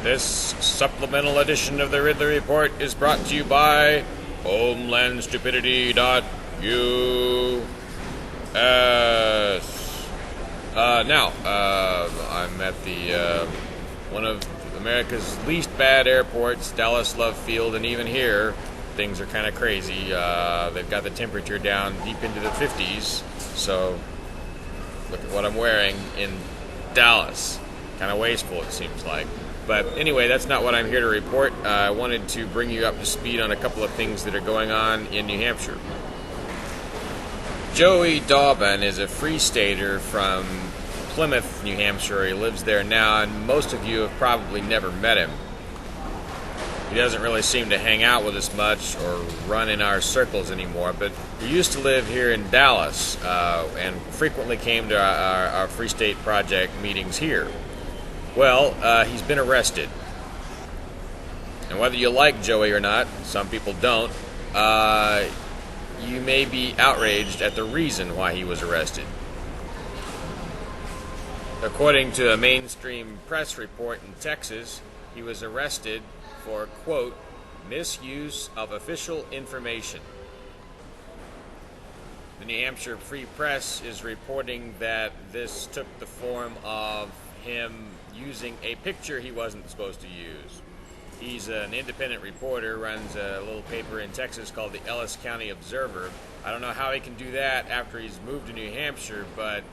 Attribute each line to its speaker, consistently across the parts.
Speaker 1: This supplemental edition of the Ridley Report is brought to you by homelandstupidity.us. I'm at the one of America's least bad airports, Dallas Love Field, and even here, things are kind of crazy. They've got the temperature down deep into the 50s, so look at what I'm wearing in Dallas. Kind of wasteful, it seems like. But anyway, that's not what I'm here to report. I wanted to bring you up to speed on a couple of things that are going on in New Hampshire. Joey Dauben is a free stater from Plymouth, New Hampshire. He lives there now, and most of you have probably never met him. He doesn't really seem to hang out with us much or run in our circles anymore, but he used to live here in Dallas and frequently came to our Free State Project meetings here. Well, he's been arrested. And whether you like Joey or not, some people don't, you may be outraged at the reason why he was arrested. According to a mainstream press report in Texas, he was arrested for, quote, misuse of official information. The New Hampshire Free Press is reporting that this took the form of him using a picture he wasn't supposed to use. He's an independent reporter, runs a little paper in Texas called the Ellis County Observer. I don't know how he can do that after he's moved to New Hampshire, but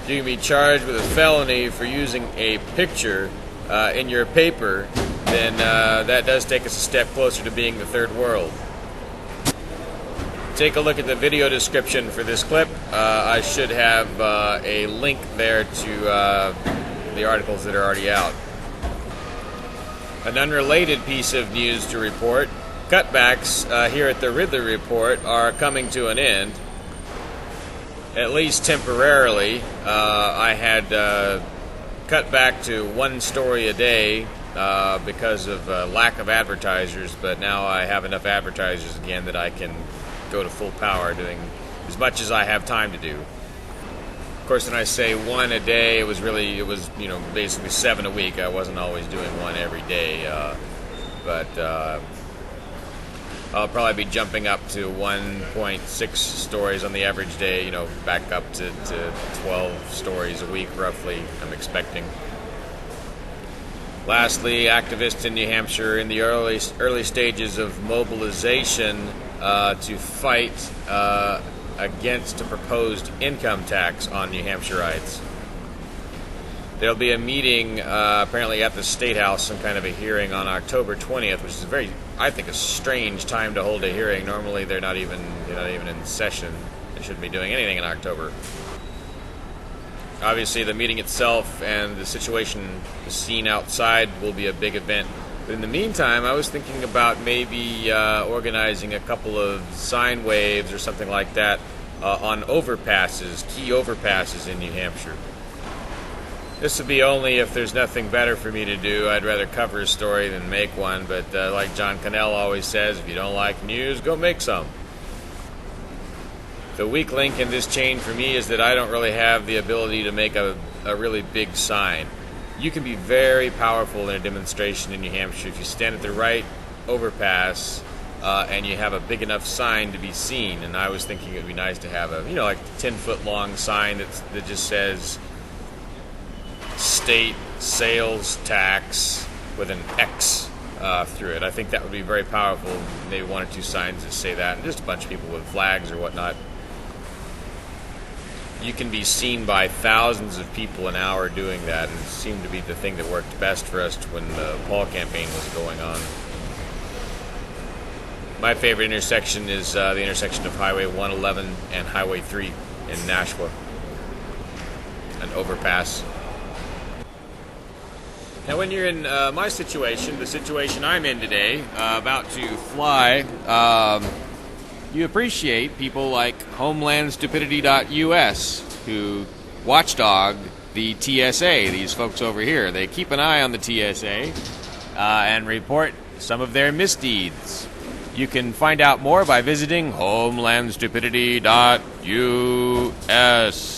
Speaker 1: you can be charged with a felony for using a picture in your paper, then that does take us a step closer to being the third world. Take a look at the video description for this clip. I should have a link there to the articles that are already out. An unrelated piece of news to report: cutbacks here at the Ridley Report are coming to an end, at least temporarily. I had cut back to one story a day because of lack of advertisers, but now I have enough advertisers again that I can go to full power doing as much as I have time to do. Of course, when I say one a day, it was basically 7 a week. I wasn't always doing one every day, but I'll probably be jumping up to 1.6 stories on the average day, back up to 12 stories a week roughly, I'm expecting. Lastly, activists in New Hampshire in the early stages of mobilization to fight against a proposed income tax on New Hampshireites. There'll be a meeting apparently at the State House, some kind of a hearing on October 20th, which is I think, a strange time to hold a hearing. Normally they're not even in session. They shouldn't be doing anything in October. Obviously, the meeting itself and the situation, the scene outside, will be a big event. But in the meantime, I was thinking about maybe organizing a couple of sine waves or something like that on overpasses, key overpasses in New Hampshire. This would be only if there's nothing better for me to do. I'd rather cover a story than make one, but like John Connell always says, if you don't like news, go make some. The weak link in this chain for me is that I don't really have the ability to make a really big sign. You can be very powerful in a demonstration in New Hampshire if you stand at the right overpass and you have a big enough sign to be seen. And I was thinking it would be nice to have a 10-foot long sign that just says state sales tax with an X through it. I think that would be very powerful. Maybe one or two signs that say that, and just a bunch of people with flags or whatnot. You can be seen by thousands of people an hour doing that, and it seemed to be the thing that worked best for us when the Paul campaign was going on. My favorite intersection is the intersection of Highway 111 and Highway 3 in Nashua, an overpass. Now, when you're in my situation, the situation I'm in today, about to fly, you appreciate people like homelandstupidity.us who watchdog the TSA, these folks over here. They keep an eye on the TSA and report some of their misdeeds. You can find out more by visiting homelandstupidity.us.